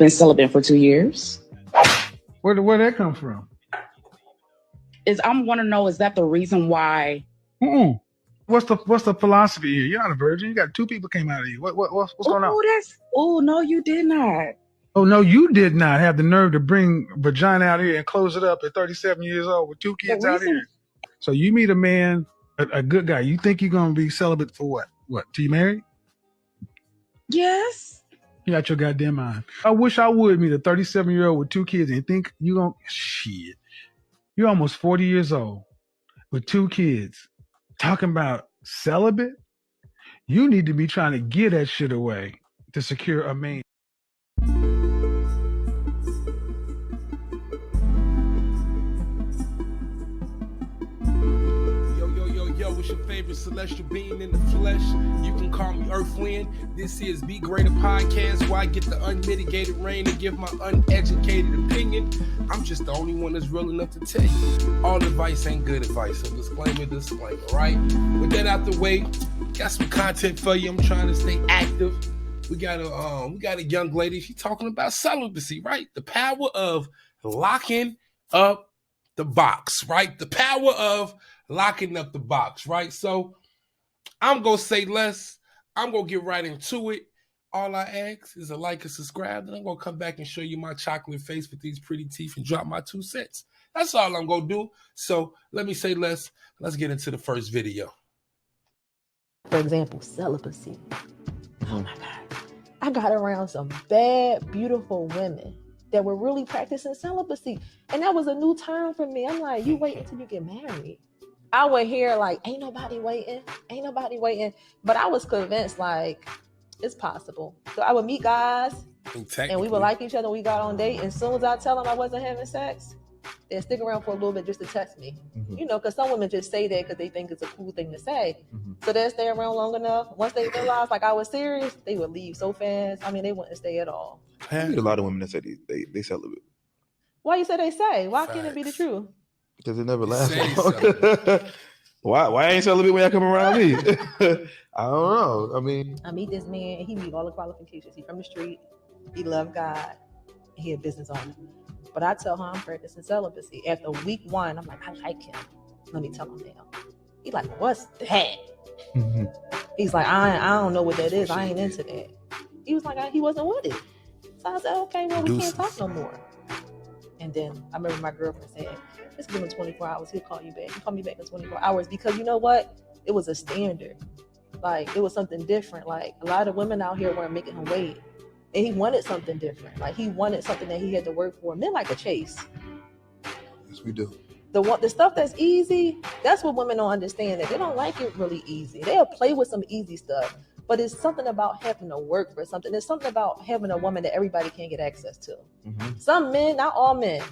been celibate for 2 years. Where'd that come from? I want to know, is that the reason why? Mm-mm. What's the philosophy here? You're not a virgin. You got two people came out of you. What's going on? No, you did not. Oh no, you did not have the nerve to bring vagina out here and close it up at 37 years old with two kids out here. So you meet a man, a good guy. You think you're gonna be celibate for what? What? Till you married? Yes. You got your goddamn mind. I wish I would meet a 37-year-old with two kids and think you gonna shit. You're almost 40 years old with two kids talking about celibate. You need to be trying to give that shit away to secure a man. Yo, what's your favorite celestial being in the flesh? You can call me Earth Wind. This is Be Greater Podcast, where I get the unmitigated rain and give my uneducated opinion. I'm just the only one that's real enough to tell you. All advice ain't good advice, so disclaimer, right? With that out the way, got some content for you. I'm trying to stay active. We got a young lady. She's talking about celibacy, right? The power of locking up the box, right? The power of locking up the box, right? So I'm going to say less. I'm going to get right into it. All I ask is a like and subscribe, and I'm going to come back and show you my chocolate face with these pretty teeth and drop my 2 cents. That's all I'm going to do. So let me say less. Let's get into the first video. For example, celibacy. Oh my God. I got around some bad, beautiful women that were really practicing celibacy. And that was a new term for me. I'm like, you wait until you get married. I would hear like, ain't nobody waiting. But I was convinced like, it's possible. So I would meet guys and we would like each other. We got on date. And as soon as I tell them I wasn't having sex, they'd stick around for a little bit just to test me. Mm-hmm. You know, because some women just say that because they think it's a cool thing to say. Mm-hmm. So they'd stay around long enough. Once they realized like I was serious, they would leave so fast. I mean, they wouldn't stay at all. I meet a lot of women that say they celibate. Why you say they say? Why can't it be the truth? Because it never lasts long. Why ain't celibate when y'all come around me? I don't know. I mean, I meet this man and he meet all the qualifications. He from the street. He love God. He a business owner. But I tell him I'm practicing celibacy. After week 1, I'm like, I like him. Let me tell him now. He's like, what's that? Mm-hmm. He's like, I don't know what that is. I ain't into that. He was like, he wasn't with it. So I said, okay, well, we can't talk no more. And then I remember my girlfriend saying, just give him 24 hours. He'll call you back. He'll call me back in 24 hours. Because you know what? It was a standard. Like, it was something different. Like, a lot of women out here weren't making him wait. And he wanted something different. Like, he wanted something that he had to work for. Men like a chase. Yes, we do. The stuff that's easy, that's what women don't understand. That they don't like it really easy. They'll play with some easy stuff. But it's something about having to work for something. There's something about having a woman that everybody can't get access to. Mm-hmm. Some men, not all men,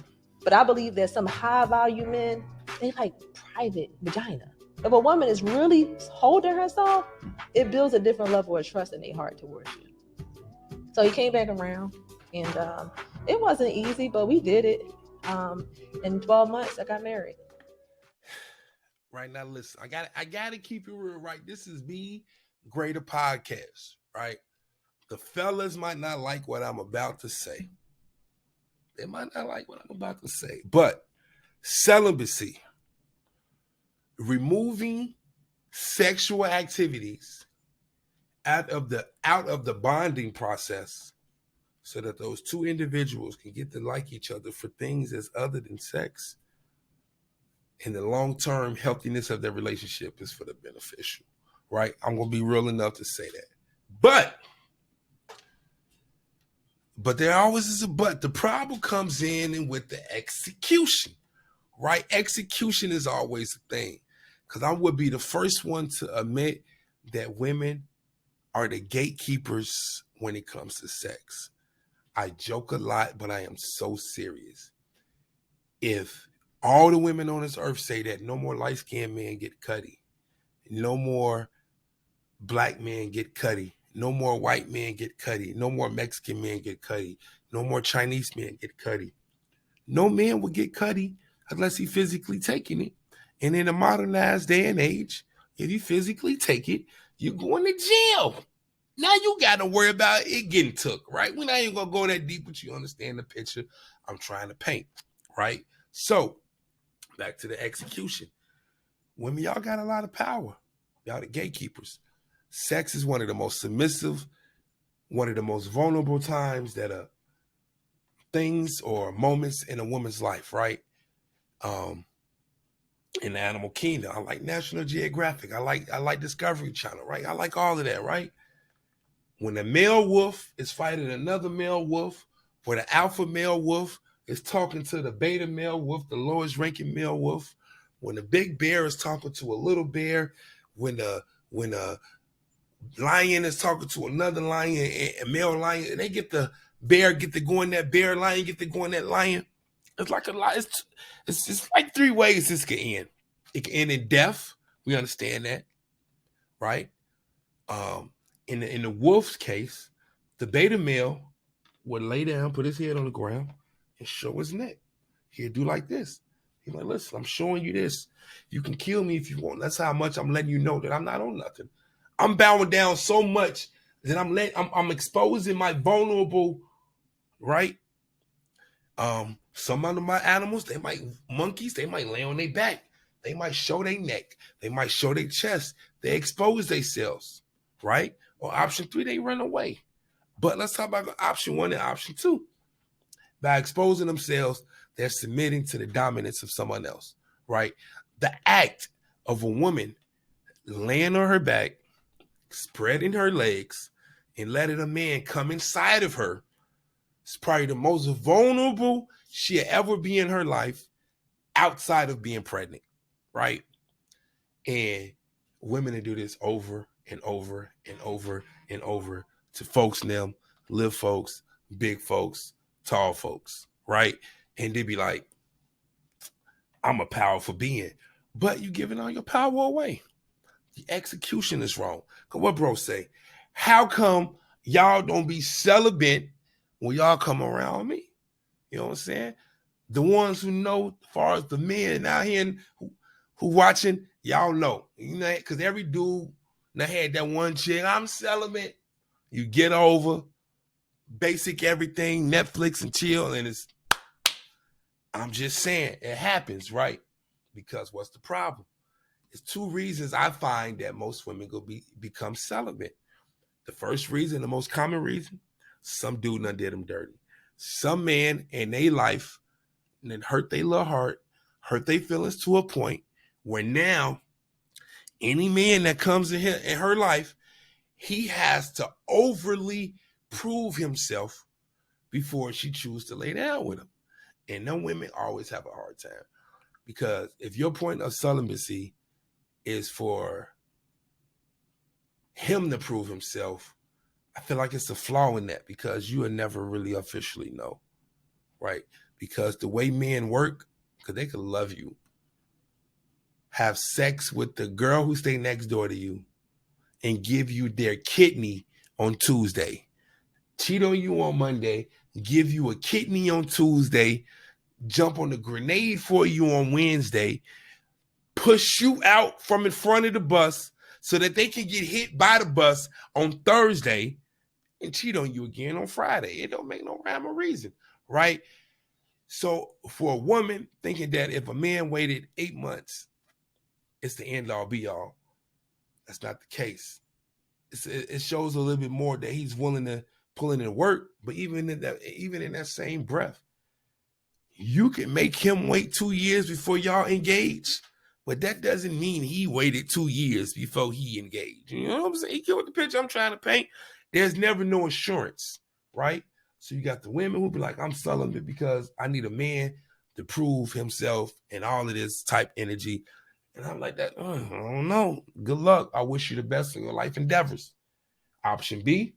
but I believe there's some high value men, they like private vagina. If a woman is really holding herself, it builds a different level of trust in their heart towards you. So he came back around, and it wasn't easy, but we did it. In 12 months, I got married. Right now, listen, I gotta keep it real, right? This is Be Greater Podcast, right? The fellas might not like what I'm about to say. They might not like what I'm about to say, but celibacy, removing sexual activities out of the bonding process so that those two individuals can get to like each other for things as other than sex, and the long-term healthiness of their relationship is for the beneficial, right? I'm going to be real enough to say that. But there always is a but. The problem comes in and with the execution, right? Execution is always the thing, because I would be the first one to admit that women are the gatekeepers when it comes to sex. I joke a lot, but I am so serious. If all the women on this earth say that no more light-skinned men get cutty, no more black men get cutty, no more white men get cutty, no more Mexican men get cutty, no more Chinese men get cutty, no man will get cutty unless he physically taking it. And in a modernized day and age, if you physically take it, you're going to jail. Now you got to worry about it getting took, right? We're not even going to go that deep, but you understand the picture I'm trying to paint, right? So, back to the execution. Women, y'all got a lot of power. Y'all the gatekeepers. Sex is one of the most submissive, one of the most vulnerable times that things or moments in a woman's life, right? In the animal kingdom, I like National Geographic. I like Discovery Channel, right? I like all of that, right? When a male wolf is fighting another male wolf, where the alpha male wolf is talking to the beta male wolf, the lowest ranking male wolf, when the big bear is talking to a little bear, when a lion is talking to another lion, a male lion, and they get the bear get to go in that bear, lion get to go in that lion. It's like a lot. It's just like three ways this can end. It can end in death. We understand that, right? In the wolf's case, the beta male would lay down, put his head on the ground, and show his neck. He'd do like this. He's like, listen, I'm showing you this. You can kill me if you want. That's how much I'm letting you know that I'm not on nothing. I'm bowing down so much that I'm exposing my vulnerable, right? Some of my animals, monkeys, they might lay on their back. They might show their neck. They might show their chest. They expose themselves, right? Or option 3, they run away. But let's talk about option 1 and option 2. By exposing themselves, they're submitting to the dominance of someone else, right? The act of a woman laying on her back, spreading her legs, and letting a man come inside of her is probably the most vulnerable she'll ever be in her life outside of being pregnant, right? And women that do this over and over and over and over to folks them, little folks, big folks, tall folks, right? And they be like, I'm a powerful being. But you giving all your power away. The execution is wrong. Cause what bro say? How come y'all don't be celibate when y'all come around me? You know what I'm saying? The ones who know, as far as the men out here who watching, y'all know. You know, because every dude that had that one chick, I'm celibate. You get over basic everything, Netflix and chill, and I'm just saying, it happens, right? Because what's the problem? It's 2 reasons I find that most women go become celibate. The first reason, the most common reason, some dude done did them dirty. Some man in their life and then hurt their little heart, hurt their feelings to a point where now any man that comes in her life, he has to overly prove himself before she chooses to lay down with him. And them women always have a hard time. Because if your point of celibacy is for him to prove himself, I feel like it's a flaw in that, because you will never really officially know, right? Because the way men work, because they could love you, have sex with the girl who stay next door to you, and give you their kidney on Tuesday, cheat on you on Monday, give you a kidney on Tuesday, jump on the grenade for you on Wednesday, push you out from in front of the bus so that they can get hit by the bus on Thursday, and cheat on you again on Friday. It don't make no rhyme or reason, right? So for a woman thinking that if a man waited 8 months, it's the end all be all, that's not the case. It shows a little bit more that he's willing to pull in the work, but even in that same breath, you can make him wait 2 years before y'all engage, but that doesn't mean he waited 2 years before he engaged. You know what I'm saying? You get what the picture I'm trying to paint? There's never no assurance, right? So you got the women who be like, I'm celibate because I need a man to prove himself and all of this type energy. And I'm like, that, I don't know. Good luck. I wish you the best in your life endeavors. Option B,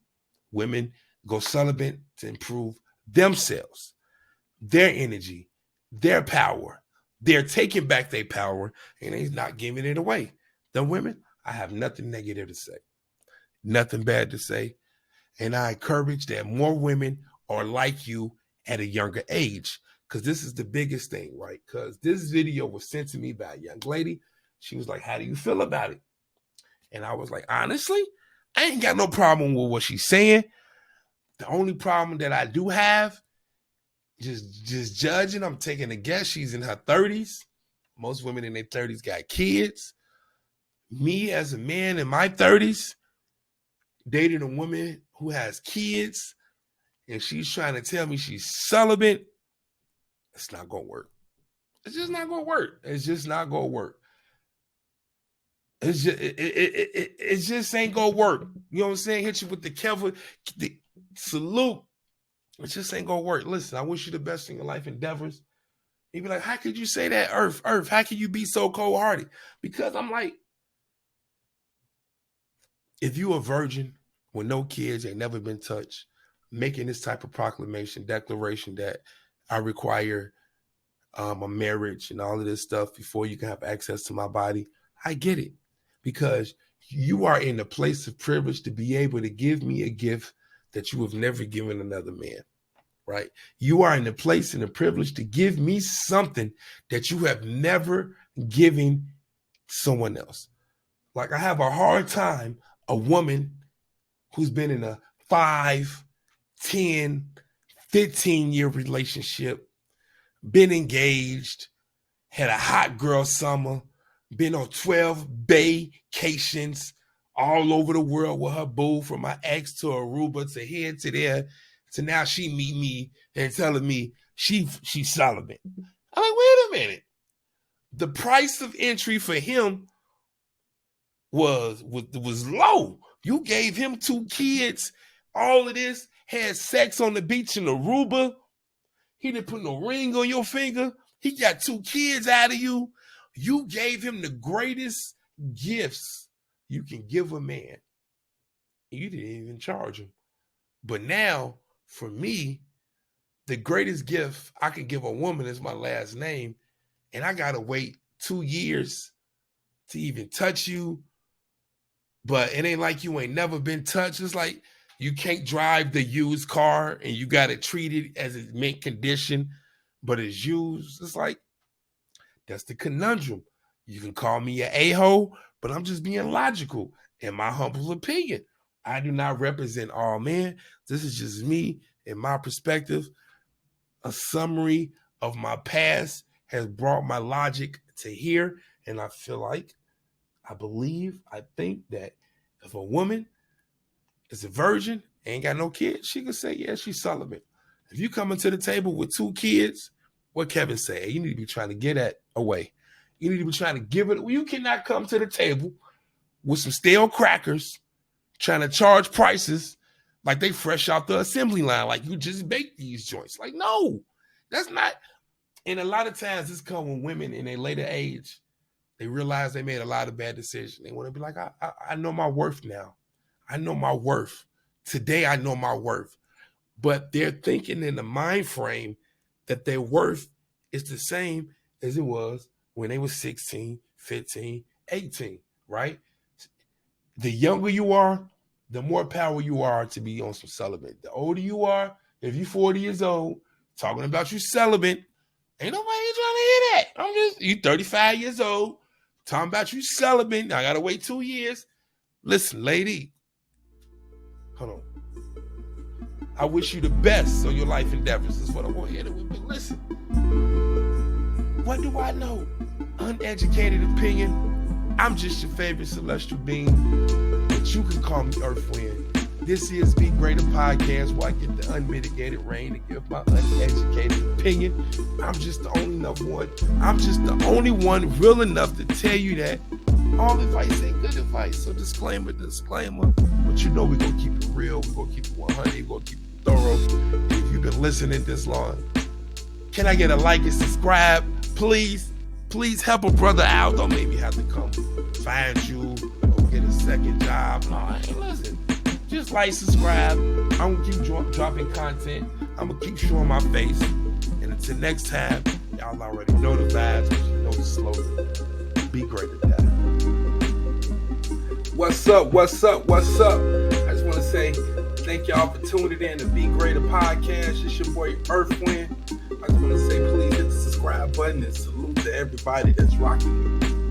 women go celibate to improve themselves, their energy, their power. They're taking back their power and they're not giving it away. The women, I have nothing negative to say, nothing bad to say. And I encourage that more women are like you at a younger age, because this is the biggest thing, right? Because this video was sent to me by a young lady. She was like, how do you feel about it? And I was like, honestly, I ain't got no problem with what she's saying. The only problem that I do have, just judging, I'm taking a guess. She's in her 30s. Most women in their 30s got kids. Me as a man in my 30s, dating a woman who has kids, and she's trying to tell me she's celibate, it's not going to work. It's just not going to work. It's just not going to work. It's just, it just ain't going to work. You know what I'm saying? Hit you with the Kevin, the salute. It just ain't going to work. Listen, I wish you the best in your life endeavors. You'd be like, how could you say that, Earth? How can you be so cold-hearted? Because I'm like, if you a virgin with no kids, ain't never been touched, making this type of proclamation, declaration that I require a marriage and all of this stuff before you can have access to my body, I get it. Because you are in a place of privilege to be able to give me a gift that you have never given another man, right? You are in a place and a privilege to give me something that you have never given someone else. Like, I have a hard time, a woman who's been in a 5, 10, 15-year relationship, been engaged, had a hot girl summer, been on 12 vacations all over the world with her boo, from my ex to Aruba to here to there, to now she meet me and telling me she's celibate. I'm like, wait a minute. The price of entry for him was low. You gave him 2 kids, all of this, had sex on the beach in Aruba. He didn't put no ring on your finger. He got 2 kids out of you. You gave him the greatest gifts you can give a man. You didn't even charge him. But now, for me, the greatest gift I can give a woman is my last name. And I got to wait 2 years to even touch you. But it ain't like you ain't never been touched. It's like you can't drive the used car and you got to treat it as it's mint condition, but it's used. It's like, that's the conundrum. You can call me an a-hole, but I'm just being logical. In my humble opinion, I do not represent all men. This is just me and my perspective. A summary of my past has brought my logic to here. And I feel like, I think that if a woman is a virgin, ain't got no kids, she can say, yeah, she's celibate. If you come into the table with 2 kids, what Kevin say, you need to be trying to get that away. You need to be trying to give it. You cannot come to the table with some stale crackers trying to charge prices like they fresh out the assembly line, like you just baked these joints. Like, no, that's not. And a lot of times this comes when women in a later age, they realize they made a lot of bad decisions. They want to be like, I know my worth now. I know my worth. Today I know my worth. But they're thinking in the mind frame that their worth is the same as it was when they were 16, 15, 18, right? The younger you are, the more power you are to be on some celibate. The older you are, if you're 40 years old, talking about you celibate, ain't nobody trying to hear that. You 35 years old, talking about you celibate. I got to wait 2 years. Listen, lady, hold on. I wish you the best on your life endeavors. That's what I want to hear. Listen, what do I know? Uneducated opinion. I'm just your favorite celestial being, but you can call me Earthwind. This is Be Greater Podcast, where I get the unmitigated rain to give my uneducated opinion. I'm just the only one real enough to tell you that all advice ain't good advice. So disclaimer. But you know we're going to keep it real. We're going to keep it 100. We're going to keep it thorough. And if you've been listening this long, can I get a like and subscribe? Please help a brother out. Don't make me have to come find you or get a second job. No, hey, listen. Just like, subscribe. I'm going to keep dropping content. I'm going to keep showing my face. And until next time, y'all already know the vibes. You know the slogan. Be greater, Dad. What's up? I just want to say thank y'all for tuning in to Be Greater Podcast. It's your boy Earthwind. I just want to say please hit the subscribe button and salute to everybody that's rocking with me.